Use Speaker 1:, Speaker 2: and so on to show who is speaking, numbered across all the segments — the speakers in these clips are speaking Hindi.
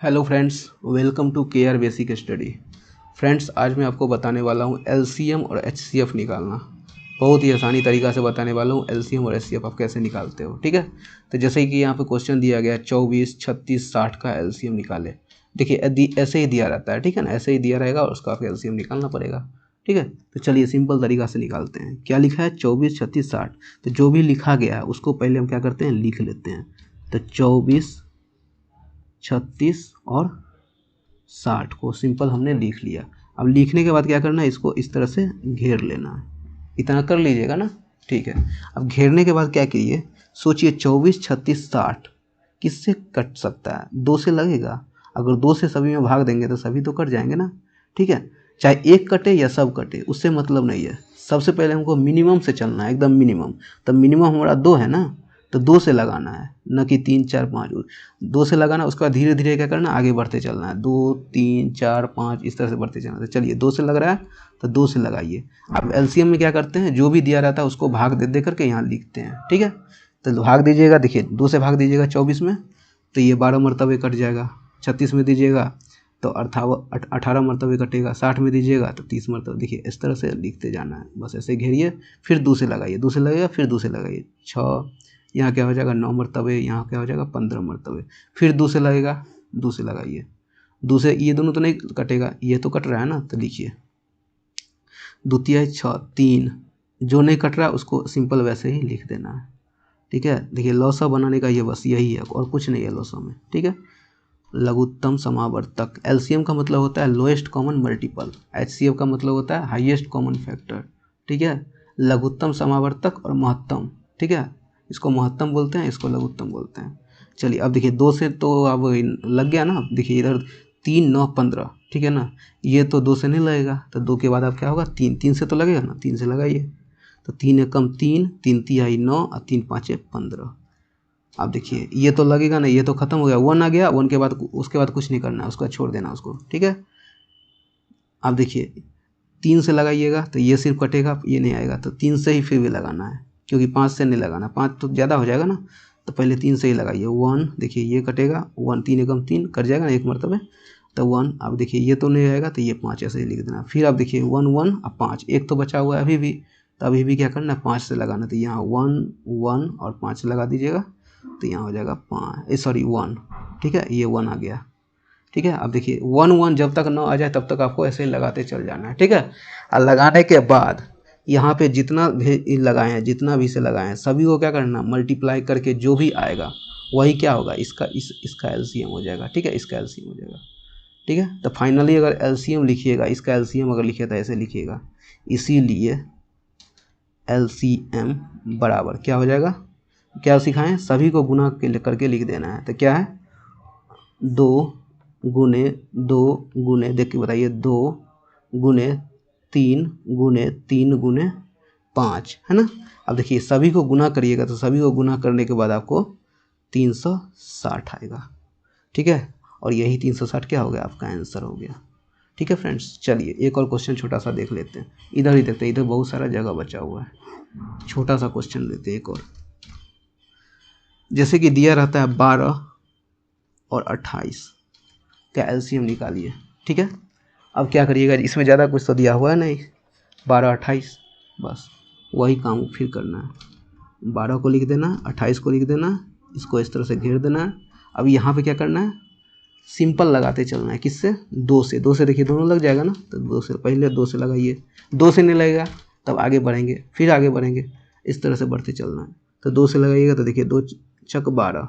Speaker 1: Hello friends, welcome to KR basic study. Friends, आज मैं आपको बताने वाला हूँ एलसीएम और एचसीएफ निकालना। बहुत ही आसानी तरीका से बताने वाला हूँ एलसीएम और एचसीएफ आप कैसे निकालते हो। ठीक है, तो जैसे कि यहाँ पे क्वेश्चन दिया गया 24, 36, 60 का एलसीएम निकाले। देखिए ऐसे ही दिया रहता है, ठीक है ना, ऐसे ही दिया रहेगा और उसका आपको एलसीएम निकालना पड़ेगा। ठीक है, तो चलिए सिंपल तरीका से निकालते हैं। क्या लिखा है? 24, 36, 60। तो जो भी लिखा गया है उसको पहले हम क्या करते हैं, लिख लेते हैं। तो 24, 36 और 60 को सिंपल हमने लिख लिया। अब लिखने के बाद क्या करना है, इसको इस तरह से घेर लेना है। इतना कर लीजिएगा ना, ठीक है। अब घेरने के बाद क्या कीजिए, सोचिए 24, 36, 60 किससे कट सकता है? 2 से लगेगा। अगर 2 से सभी में भाग देंगे तो सभी तो कट जाएंगे ना। ठीक है, चाहे एक कटे या सब कटे उससे मतलब नहीं है। सबसे पहले हमको मिनिमम से चलना है, एकदम मिनिमम। तब मिनिमम हमारा 2 है ना, तो 2 से लगाना है, न कि 3, 4, 5। 2 से लगाना, उसके बाद धीरे धीरे क्या करना, आगे बढ़ते चलना है। 2, 3, 4, 5 इस तरह से बढ़ते चलना है। तो चलिए 2 से लग रहा है तो 2 से लगाइए। अब एलसीएम में क्या करते हैं, जो भी दिया रहता है उसको भाग दे दे करके यहाँ लिखते हैं। ठीक है, तो भाग दीजिएगा। देखिए 2 से भाग दीजिएगा 24 में तो ये 12 मरतबे कट जाएगा। 36 में दीजिएगा तो 18 मरतबे कटेगा। 60 में दीजिएगा तो 30 मरतबे। देखिए इस तरह से लिखते जाना है, बस ऐसे घेरिए। फिर 2 से लगाइए, 2 से लगेगा, फिर 2 से लगाइए। 6, यहाँ क्या हो जाएगा 9 मरतबे, यहाँ क्या हो जाएगा 15 मरतबे। फिर 2 से लगेगा, 2 से लगाइए। 2 से ये दोनों तो नहीं कटेगा, ये तो कट रहा है ना, तो लिखिए द्वितीय 6, 3। जो नहीं कट रहा उसको सिंपल वैसे ही लिख देना है। ठीक है, देखिए लौसा बनाने का ये बस यही है और कुछ नहीं है लौसा में। ठीक है, लघुत्तम समावर्तक। एलसीएम का मतलब होता है लोएस्ट कॉमन मल्टीपल, एचसीएफ का मतलब होता है हाईएस्ट कॉमन फैक्टर। ठीक है, लघुत्तम समावर्तक और महत्तम। ठीक है, इसको महत्तम बोलते हैं, इसको लघुत्तम बोलते हैं। चलिए अब देखिए 2 से तो अब लग गया ना। देखिए इधर 3, 9, 15। ठीक है ना, ये तो 2 से नहीं लगेगा, तो 2 के बाद अब क्या होगा 3, 3 से तो लगेगा ना, 3 से लगाइए। तो 3 एकम 3, 3 तिहाई 9 और 3 पाँचे 15। अब देखिए ये तो लगेगा नहीं, ये तो खत्म हो गया। 1 आ गया, 1 के बाद उसके बाद कुछ नहीं करना है, उसका छोड़ देना उसको। ठीक है, अब देखिए 3 से लगाइएगा तो ये सिर्फ कटेगा, ये नहीं आएगा। तो 3 से ही फिर भी लगाना है, क्योंकि 5 से नहीं लगाना, 5 तो ज़्यादा हो जाएगा ना। तो पहले 3 से ही लगाइए। 1, देखिए ये कटेगा 1, 3 एकम 3 कट जाएगा ना एक मरतबे, तो 1। अब देखिए ये तो नहीं आएगा तो ये 5 ऐसे ही लिख देना। फिर अब देखिए 1, 1 और 5, एक तो बचा हुआ है अभी भी, तो अभी भी क्या करना है 5 से लगाना। तो यहाँ 1, 1 और 5 से लगा दीजिएगा, तो यहाँ हो जाएगा 1। ठीक है, ये 1 आ गया। ठीक है, अब देखिए 1, 1 जब तक 9 आ जाए तब तक आपको ऐसे ही लगाते चल जाना है। ठीक है, और लगाने के बाद यहाँ पे जितना भी लगाए हैं, जितना भी से लगाए हैं, सभी को क्या करना, मल्टीप्लाई करके जो भी आएगा वही क्या होगा, इसका एलसीएम हो जाएगा। ठीक है, इसका एलसीएम हो जाएगा। ठीक है, तो फाइनली अगर एलसीएम लिखिएगा, इसका एलसीएम अगर लिखिए तो ऐसे लिखिएगा। इसीलिए एलसीएम बराबर क्या हो जाएगा, क्या सिखाएं, सभी को गुना करके लिख देना है। तो क्या है, 2 गुने 2 गुने, देख के बताइए, 2 गुने 3 गुने 3 गुने 5, है ना। अब देखिए सभी को गुना करिएगा, तो सभी को गुना करने के बाद आपको 360 आएगा। ठीक है, और यही 360 क्या हो गया, आपका आंसर हो गया। ठीक है फ्रेंड्स, चलिए एक और क्वेश्चन छोटा सा देख लेते हैं। इधर ही देखते हैं, इधर बहुत सारा जगह बचा हुआ है। छोटा सा क्वेश्चन लेते हैं एक और। जैसे कि दिया रहता है 12 और 28 का एलसीएम निकालिए। ठीक है, अब क्या करिएगा, इसमें ज़्यादा कुछ तो दिया हुआ है नहीं, 12, 28, बस वही काम फिर करना है। 12 को लिख देना, 28 को लिख देना, इसको इस तरह से घेर देना है। अब यहाँ पे क्या करना है, सिंपल लगाते चलना है। किससे, 2 से। 2 से देखिए दोनों लग जाएगा ना, तो 2 से पहले 2 से लगाइए। 2 से नहीं लगेगा तब आगे बढ़ेंगे, फिर आगे बढ़ेंगे, इस तरह से बढ़ते चलना है। तो 2 से लगाइएगा तो देखिए 2 छक 12,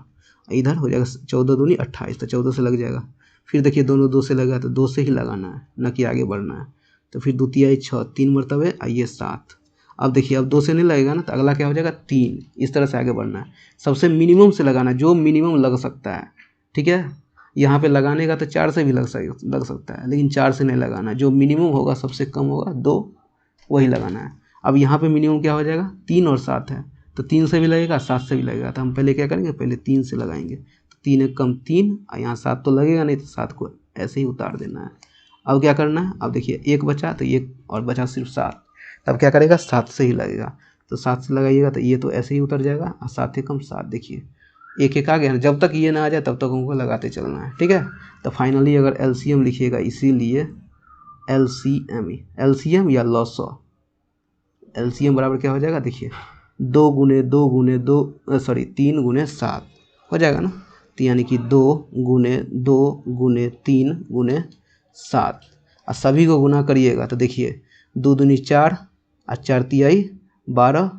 Speaker 1: इधर हो जाएगा 14 दूनी 28, तो 14 से लग जाएगा। फिर देखिए दोनों 2 से लगा, तो 2 से ही लगाना है, न कि आगे बढ़ना है। तो फिर द्वितीय 6, 3 मरतबे, आइए 7। अब देखिए अब 2 से नहीं लगेगा ना, तो अगला क्या हो जाएगा 3, इस तरह से आगे बढ़ना है। सबसे मिनिमम से लगाना है, जो मिनिमम लग सकता है। ठीक है, यहाँ पे लगाने का तो 4 से भी लग सकता है, लेकिन 4 से नहीं लगाना है। जो मिनिमम होगा, सबसे कम होगा 2, वही लगाना है। अब यहाँ पे मिनिमम क्या हो जाएगा, 3 और 7 है, तो 3 से भी लगेगा, 7 से भी लगेगा। तो हम पहले क्या करेंगे, पहले 3 से लगाएंगे। तो 3 एक कम 3, और यहाँ 7 तो लगेगा नहीं, तो 7 को ऐसे ही उतार देना है। अब क्या करना है, अब देखिए 1 बचा, तो 1 और बचा सिर्फ 7। तब क्या करेगा, 7 से ही लगेगा। तो 7 से लगाइएगा तो ये तो ऐसे ही उतर जाएगा, और 7 एकम 7, देखिए एक एक आ गया ना, जब तक ये ना आ जाए तब तक हमको लगाते चलना है, ठीक है। तो फाइनली अगर एलसीएम लिखिएगा, इसीलिए एलसीएम या लॉसॉ, एलसीएम बराबर क्या हो जाएगा, देखिए 3 गुने 7 हो जाएगा ना। तो यानी कि 2 गुने 3 गुने 7, और सभी को गुना करिएगा तो देखिए 2 दूनी 4 और 4 तिहाई 12,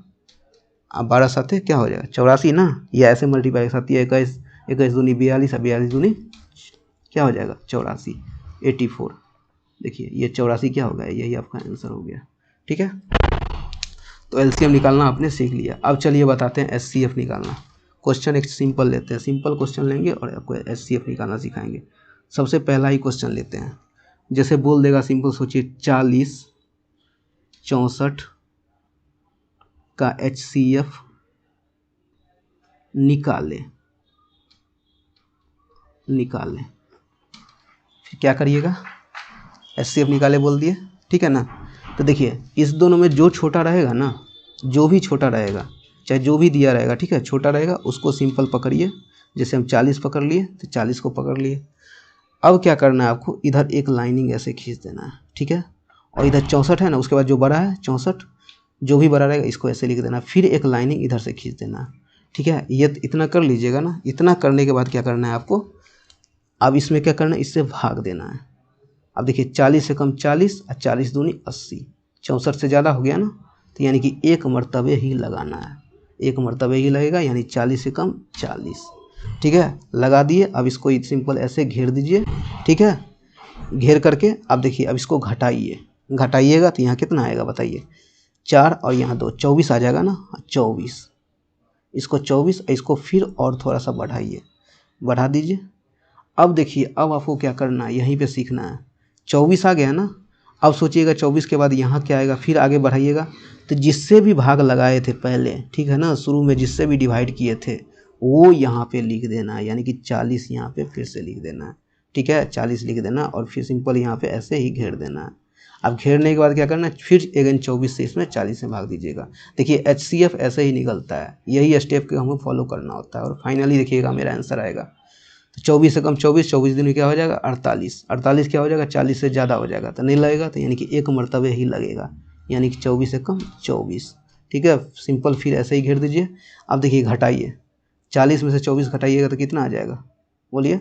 Speaker 1: अब 12 साथे क्या हो जाएगा 84 ना, या ऐसे मल्टीप्लाई 7 21, 21 दूनी 42 और 42 दूनी क्या हो जाएगा 84, 84। देखिए ये 84 क्या होगा, यही आपका आंसर हो गया, ठीक है। तो एलसीएम निकालना आपने सीख लिया। अब चलिए बताते हैं एचसीएफ निकालना। क्वेश्चन एक सिंपल लेते हैं, सिंपल क्वेश्चन लेंगे और आपको एचसीएफ निकालना सिखाएंगे। सबसे पहला ही क्वेश्चन लेते हैं, जैसे बोल देगा सिंपल, सोचिए 40 64 का एचसीएफ निकालें। फिर क्या करिएगा, एचसीएफ निकाले बोल दिए, ठीक है ना। तो देखिए इस दोनों में जो छोटा रहेगा ना, जो भी छोटा रहेगा, चाहे जो भी दिया रहेगा, ठीक है, छोटा रहेगा उसको सिंपल पकड़िए। जैसे हम 40 पकड़ लिए तो 40 को पकड़ लिए। अब क्या करना है आपको, इधर एक लाइनिंग ऐसे खींच देना है, ठीक है। और इधर 64 है ना, उसके बाद जो बड़ा है 64, जो भी बड़ा रहेगा इसको ऐसे लिख देना, फिर एक लाइनिंग इधर से खींच देना, ठीक है। ये इतना कर लीजिएगा ना। इतना करने के बाद क्या करना है आपको, अब इसमें क्या करना है, इससे भाग देना है। अब देखिए 40 से कम 40 और 40 दूनी 80, 64 से ज़्यादा हो गया ना, तो यानी कि एक मरतबे ही लगाना है, एक मरतबे ही लगेगा, यानी 40 से कम 40, ठीक है। लगा दिए। अब इसको सिंपल ऐसे घेर दीजिए, ठीक है। घेर करके अब देखिए, अब इसको घटाइएगा तो यहाँ कितना आएगा बताइए, 4 और यहाँ 2, 24 आ जाएगा ना, 24। इसको 24, इसको फिर और थोड़ा सा बढ़ा दीजिए। अब देखिए, अब आपको क्या करना है, यहीं पे सीखना है। 24 आ गया ना, अब सोचिएगा 24 के बाद यहाँ क्या आएगा, फिर आगे बढ़ाइएगा। तो जिससे भी भाग लगाए थे पहले, ठीक है ना, शुरू में जिससे भी डिवाइड किए थे वो यहाँ पे लिख देना है, यानी कि 40 यहाँ पे फिर से लिख देना है, ठीक है। 40 लिख देना और फिर सिंपल यहाँ पे ऐसे ही घेर देना है। अब घेरने के बाद क्या करना है, फिर अगेन 24 से इसमें 40 से भाग दीजिएगा। देखिए एचसीएफ ऐसे ही निकलता है, यही स्टेप को हमें फॉलो करना होता है। और फाइनली देखिएगा मेरा आंसर आएगा, तो 24 से कम 24, 24 दिन में क्या हो जाएगा 48, 48 क्या हो जाएगा 40 से ज़्यादा हो जाएगा तो नहीं लगेगा, तो यानी कि एक मरतबे ही लगेगा, यानी कि 24 से कम 24, ठीक है। सिंपल फिर ऐसे ही घेर दीजिए। अब देखिए घटाइए, 40 में से 24 घटाइएगा तो कितना आ जाएगा बोलिए,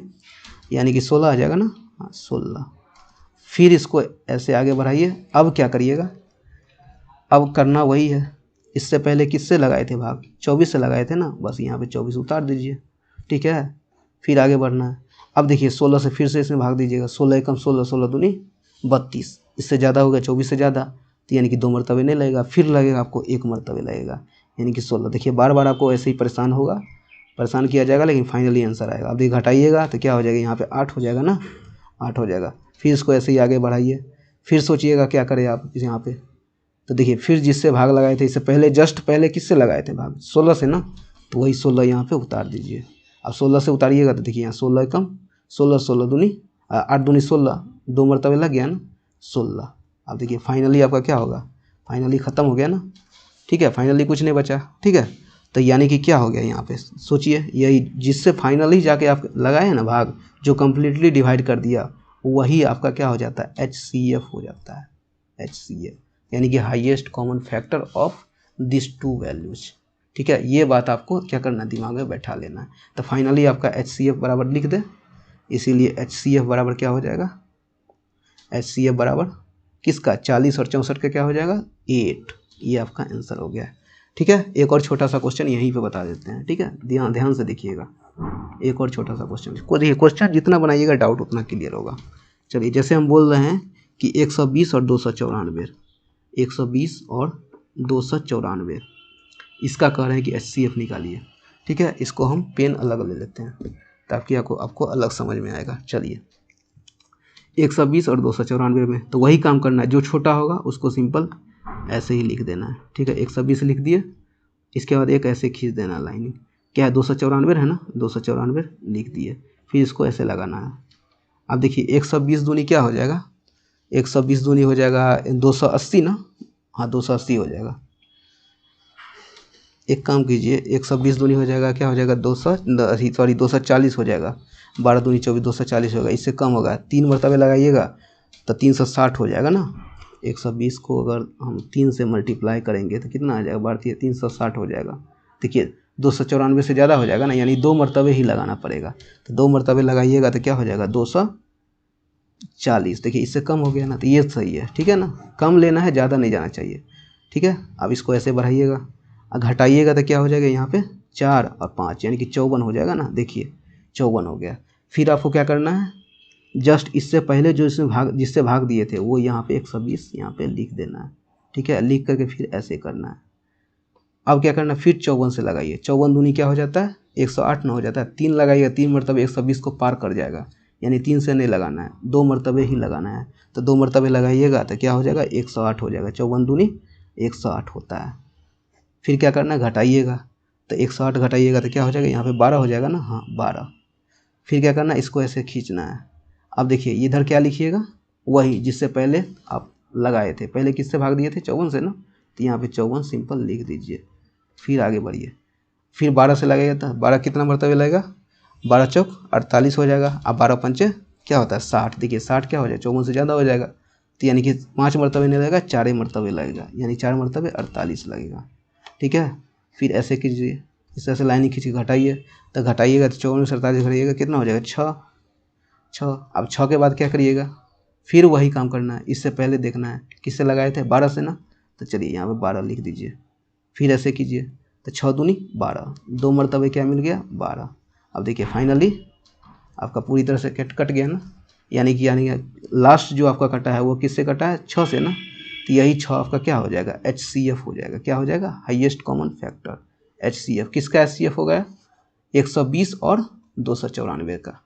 Speaker 1: यानी कि 16 आ जाएगा ना, हाँ 16। फिर इसको ऐसे आगे बढ़ाइए। अब क्या करिएगा, अब करना वही है, इससे पहले किससे लगाए थे भाग, 24 से लगाए थे ना, बस यहाँ पे 24 उतार दीजिए, ठीक है। फिर आगे बढ़ना है। अब देखिए 16 से फिर से इसमें भाग दीजिएगा, 16 कम 16, 16 दूनी 32, इससे ज़्यादा हो गया 24 से ज़्यादा, तो यानी कि 2 मरतबे नहीं लगेगा, फिर लगेगा आपको 1 मरतबे लगेगा, यानी कि 16। देखिए बार बार आपको ऐसे ही परेशान किया जाएगा, लेकिन फाइनली आंसर आएगा। अब देखिए घटाइएगा तो क्या हो जाएगा, यहाँ पे 8 हो जाएगा ना, 8 हो जाएगा। फिर इसको ऐसे ही आगे बढ़ाइए। फिर सोचिएगा क्या करें आप यहाँ पे, तो देखिए फिर जिससे भाग लगाए थे, इससे पहले जस्ट पहले किससे लगाए थे भाग, 16 से ना, तो वही 16 यहाँ पे उतार दीजिए। अब 16 से उतारिएगा तो देखिए यहाँ 16 कम 16, 16 दूनी 8 दूनी 16, 2 मरतबे लग गया ना 16। अब देखिए फाइनली आपका क्या होगा, फाइनली ख़त्म हो गया ना, ठीक है, फाइनली कुछ नहीं बचा, ठीक है। तो यानी कि क्या हो गया यहाँ पे, सोचिए यही जिससे फाइनली जाके आप लगाए हैं ना भाग, जो कम्प्लीटली डिवाइड कर दिया, वही आपका क्या हो जाता है, एचसीएफ हो जाता है, एचसीएफ यानी कि highest common factor of this to values, ठीक है। ये बात आपको क्या करना है, दिमाग में बैठा लेना है। तो फाइनली आपका एचसीएफ बराबर लिख दे, इसीलिए एचसीएफ बराबर क्या हो जाएगा, एचसीएफ बराबर किसका, 40 और 64 का क्या हो जाएगा 8, ये आपका आंसर हो गया, ठीक है। एक और छोटा सा क्वेश्चन यहीं पे बता देते हैं, ठीक है, ध्यान से देखिएगा। एक और छोटा सा क्वेश्चन को देखिए, क्वेश्चन जितना बनाइएगा डाउट उतना क्लियर होगा। चलिए जैसे हम बोल रहे हैं कि 120 और 294, 120 और 294, इसका कह रहे हैं कि एचसीएफ निकालिए, ठीक है। इसको हम पेन अलग ले लेते हैं ताकि आपको अलग समझ में आएगा। चलिए 120 और 294 में तो वही काम करना है, जो छोटा होगा उसको सिंपल ऐसे ही लिख देना है, ठीक है। 120 लिख दिए, इसके बाद एक ऐसे खींच देना लाइनिंग, क्या है 294 है ना, 294 लिख दिए, फिर इसको ऐसे लगाना है। अब देखिए 120 दूनी क्या हो जाएगा, 120 दूनी हो जाएगा 280 ना, हाँ 280 हो जाएगा। एक काम कीजिए, 120 दूनी हो जाएगा, क्या हो जाएगा 240 हो जाएगा, 12 दूनी 24, 240 होगा, इससे कम होगा, 3 मरतबे लगाइएगा तो 360 हो जाएगा ना। 120 को अगर हम 3 से मल्टीप्लाई करेंगे तो कितना आ जाएगा, भारतीय 360 हो जाएगा। देखिए 294 से ज़्यादा हो जाएगा ना, यानी 2 मरतबे ही लगाना पड़ेगा, तो 2 मरतबे लगाइएगा तो क्या हो जाएगा 240। देखिए इससे कम हो गया ना, तो ये सही है, ठीक है ना, कम लेना है, ज़्यादा नहीं जाना चाहिए, ठीक है। अब इसको ऐसे बढ़ाइएगा, घटाइएगा तो क्या हो जाएगा यहाँ पे 4 और 5 यानी कि 54 हो जाएगा ना। देखिए 54 हो गया। फिर आपको क्या करना है, जस्ट इससे पहले जो इसमें जिससे भाग दिए थे वो यहाँ पे 120 यहाँ पे लिख देना है, ठीक है। लिख करके फिर ऐसे करना है। अब क्या करना है, फिर 54 से लगाइए, 54 दूनी क्या हो जाता है 108 ना हो जाता है, 3 लगाइएगा, 3 मरतबे 120 को पार कर जाएगा, यानी 3 से नहीं लगाना है, 2 मरतबे ही लगाना है, तो 2 मरतबे लगाइएगा तो क्या हो जाएगा 108 हो जाएगा, 54 दूनी 108 होता है। फिर क्या करना है, घटाइएगा, तो 108 घटाइएगा तो क्या हो जाएगा यहाँ पे 12 हो जाएगा ना, हाँ 12। फिर क्या करना है, इसको ऐसे खींचना है। अब देखिए इधर क्या लिखिएगा, वही जिससे पहले आप लगाए थे, पहले किससे भाग दिए थे 54 से ना, तो यहाँ पे 54 सिंपल लिख दीजिए। फिर आगे बढ़िए, फिर 12 से लगाइएगा तो 12 कितना मरतबे लगेगा, 12 चौक 48 हो जाएगा। अब 12 पंचे क्या होता है 60। देखिए 60 क्या हो जाएगा 54 से ज़्यादा हो जाएगा, तो यानी कि 5 मरतबे नहीं लगेगा, 4 मरतबे लगेगा, यानी 4 मरतबे 48 लगेगा, ठीक है। फिर ऐसे कीजिए, इस तरह से लाइन खींच के घटाइए, तो घटाइएगा तो 54 से 48 घटाइएगा कितना हो जाएगा 6। अब 6 के बाद क्या करिएगा, फिर वही काम करना है, इससे पहले देखना है किससे लगाए थे 12 से ना, तो चलिए यहाँ पे 12 लिख दीजिए। फिर ऐसे कीजिए तो 6 दूनी 12, 2 मरतबे क्या मिल गया 12। अब देखिए फाइनली आपका पूरी तरह से कट गया ना, यानी लास्ट जो आपका कटा है वो किससे कटा है 6 से ना, तो यही 6 आपका क्या हो जाएगा HCF हो जाएगा। क्या हो जाएगा, हाईएस्ट कॉमन फैक्टर HCF। किसका HCF हो गया 120 और 294 का,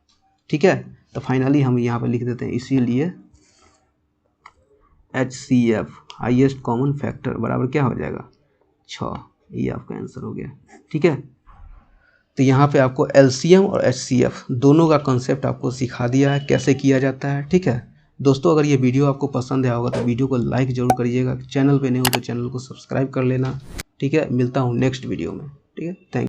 Speaker 1: ठीक है। तो फाइनली हम यहाँ पर लिख देते हैं, इसीलिए HCF हाईएस्ट कॉमन फैक्टर बराबर क्या हो जाएगा 6। ये आपका आंसर हो गया, ठीक है। तो यहाँ पे आपको LCM और HCF दोनों का कॉन्सेप्ट आपको सिखा दिया है कैसे किया जाता है, ठीक है। दोस्तों अगर ये वीडियो आपको पसंद आया होगा तो वीडियो को लाइक ज़रूर करिएगा, चैनल पे नहीं हो तो चैनल को सब्सक्राइब कर लेना, ठीक है। मिलता हूँ नेक्स्ट वीडियो में, ठीक है। थैंक